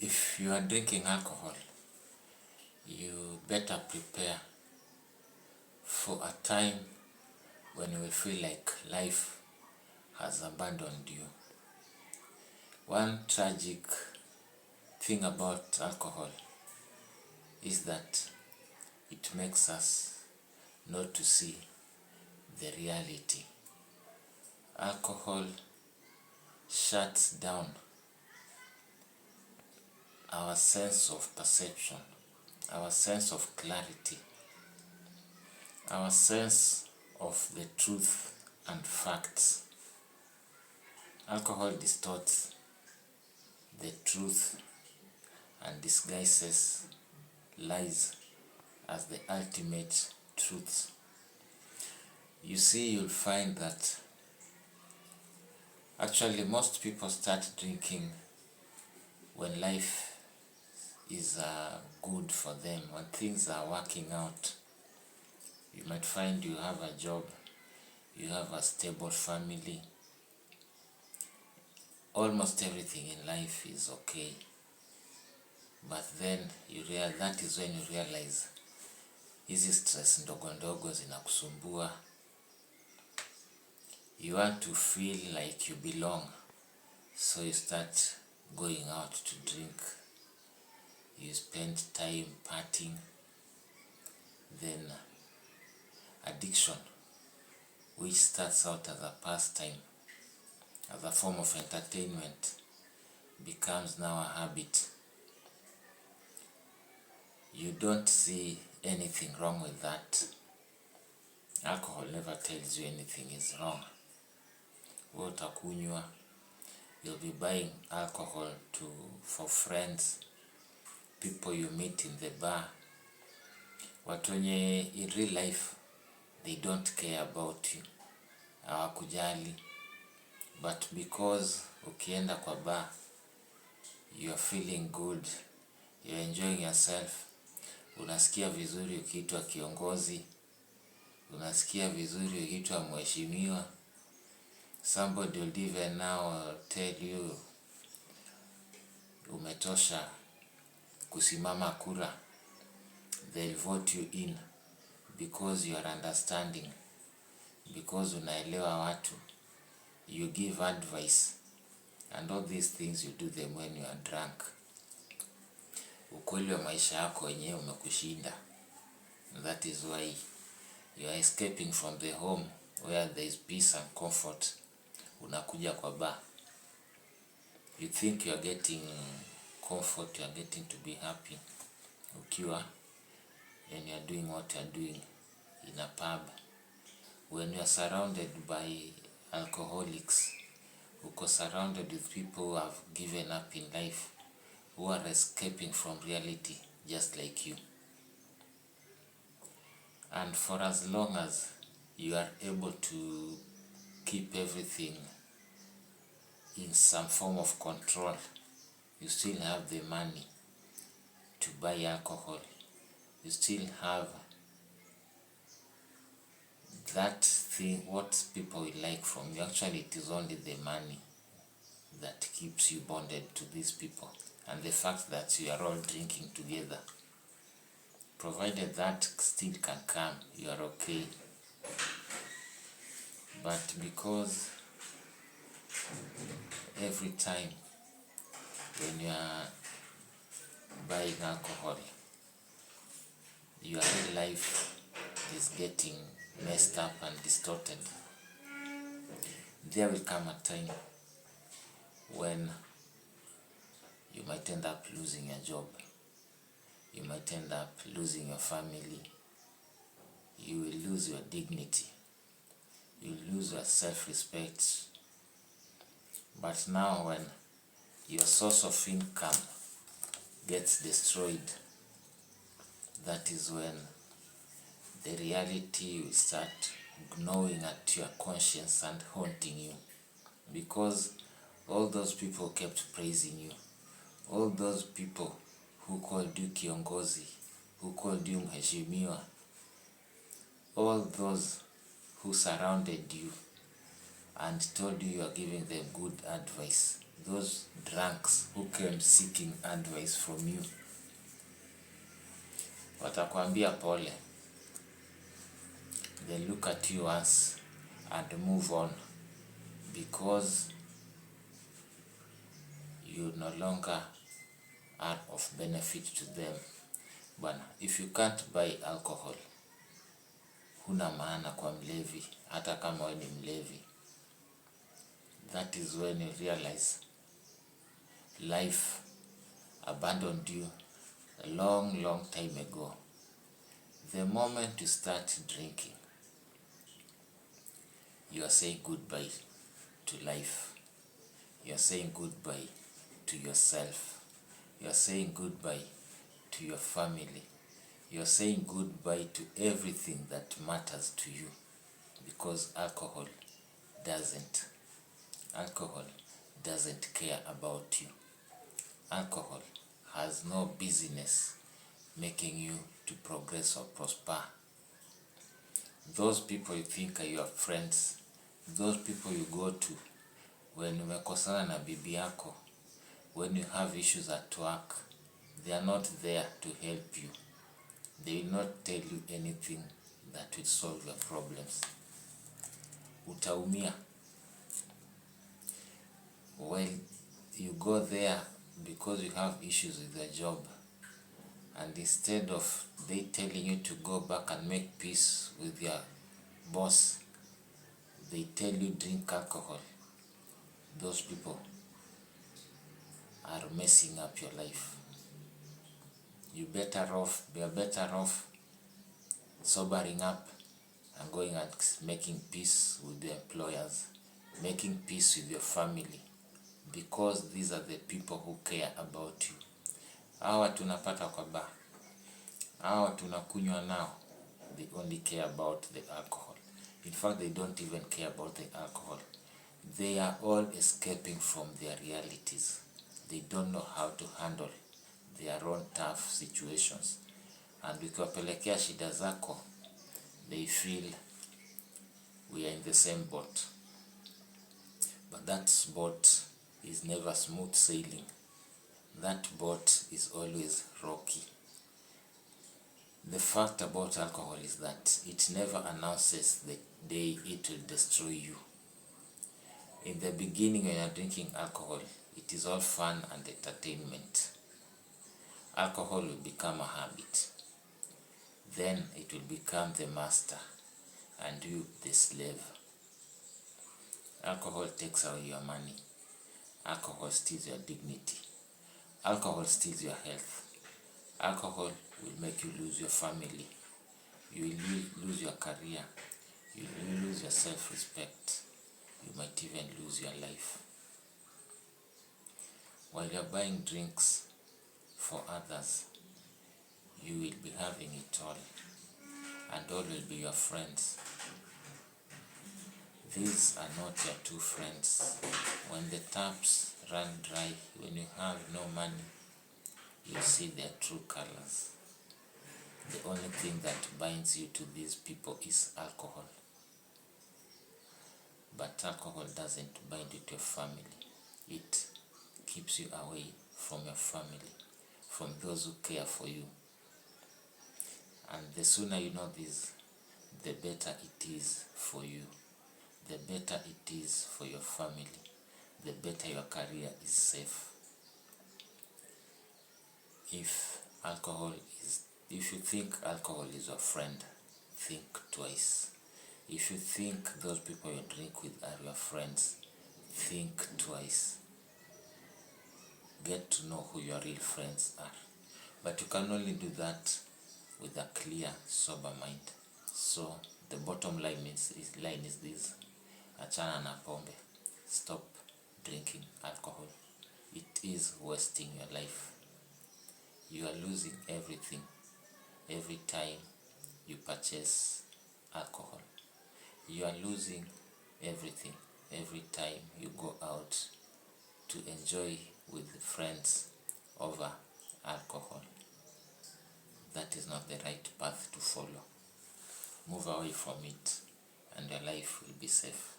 If you are drinking alcohol, you better prepare for a time when you will feel like life has abandoned you. One tragic thing about alcohol is that it makes us not to see the reality. Alcohol shuts down our sense of perception, our sense of clarity, our sense of the truth and facts. Alcohol distorts the truth and disguises lies as the ultimate truth. You see, you'll find that actually most people start drinking when life is good for them, when things are working out. You might find you have a job, you have a stable family, almost everything in life is okay. But then that is when you realize hizi stress ndogo ndogo zinakusumbua. You want to feel like you belong, so you start going out to drink. You spend time partying. Then addiction, which starts out as a pastime, as a form of entertainment, becomes now a habit. You don't see anything wrong with that. Alcohol never tells you anything is wrong. Utakunywa, you'll be buying alcohol for friends, people you meet in the bar. Watu wenye in real life, they don't care about you, hawakujali. But because ukienda kwa bar, you are feeling good, you are enjoying yourself, unasikia vizuri ukiitwa kiongozi, unasikia vizuri ukiitwa mheshimiwa. Somebody will even now tell you umetosha kusimama kura. They'll vote you in because you are understanding, because unaelewa watu. You give advice, and all these things you do them when you are drunk. Ukweli wa maisha yako wenyewe umekushinda. That is why you are escaping from the home where there is peace and comfort. Unakuja kwa bar. You think you are getting comfort, you are getting to be happy ukiwa when you are doing what you are doing in a pub. When you are surrounded by alcoholics, uko surrounded with people who have given up in life, who are escaping from reality just like you. And for as long as you are able to keep everything in some form of control, you still have the money to buy alcohol, you still have that thing, what people will like from you. Actually, it is only the money that keeps you bonded to these people, and the fact that you are all drinking together. Provided that still can come, you are okay. But because every time when you are buying alcohol, your real life is getting messed up and distorted, there will come a time when you might end up losing your job, you might end up losing your family, you will lose your dignity, you will lose your self-respect. But now when your source of income gets destroyed, that is when the reality will start gnawing at your conscience and haunting you. Because all those people kept praising you, all those people who called you kiongozi, who called you mheshimiwa, all those who surrounded you and told you are giving them good advice, those drunks who came seeking advice from you, watakwambia pole. They look at you once and move on, because you no longer are of benefit to them. Bwana, if you can't buy alcohol, huna maana kwa mlevi, hata kama wewe ni mlevi. That is when you realize life abandoned you a long time ago. The moment you start drinking, you are saying goodbye to life. You are saying goodbye to yourself. You are saying goodbye to your family. You are saying goodbye to everything that matters to you, because alcohol doesn't care about you. Alcohol has no business making you to progress or prosper. Those people you think are your friends, those people you go to when umekosana na bibi yako, when you have issues at work, they are not there to help you. They will not tell you anything that will solve your problems. Utaumia. When you go there because you have issues with your job, and instead of they telling you to go back and make peace with your boss, they tell you drink alcohol. Those people are messing up your life. You are better off sobering up and going and making peace with the employers, making peace with your family, because these are the people who care about you. Hawa tunapata kwa bar, hawa tunakunywa nao, they only care about the alcohol. In fact, they don't even care about the alcohol. They are all escaping from their realities. They don't know how to handle their own tough situations. And ukiwapelekea shida zako, they feel we are in the same boat. But that boat is never smooth sailing. That boat is always rocky. The fact about alcohol is that it never announces the day it will destroy you. In the beginning, when you are drinking alcohol, it is all fun and entertainment. Alcohol will become a habit. Then it will become the master and you the slave. Alcohol takes away your money. Alcohol steals your dignity. Alcohol steals your health. Alcohol will make you lose your family. You will lose your career. You will lose your self-respect. You might even lose your life. While you're buying drinks for others, you will be having it all, and all will be your friends. These are not your true friends. When the taps run dry, when you have no money, you see their true colors. The only thing that binds you to these people is alcohol. But alcohol doesn't bind you to your family. It keeps you away from your family, from those who care for you. And the sooner you know this, the better it is for you. The better it is for your family. The better your career is safe. If you think alcohol is your friend, think twice. If you think those people you drink with are your friends, think twice. Get to know who your real friends are. But you can only do that with a clear, sober mind. So the bottom line is this: achana na pombe. Stop drinking alcohol. It is wasting your life. You are losing everything every time you purchase alcohol. You are losing everything every time you go out to enjoy with friends over alcohol. That is not the right path to follow. Move away from it and your life will be safe.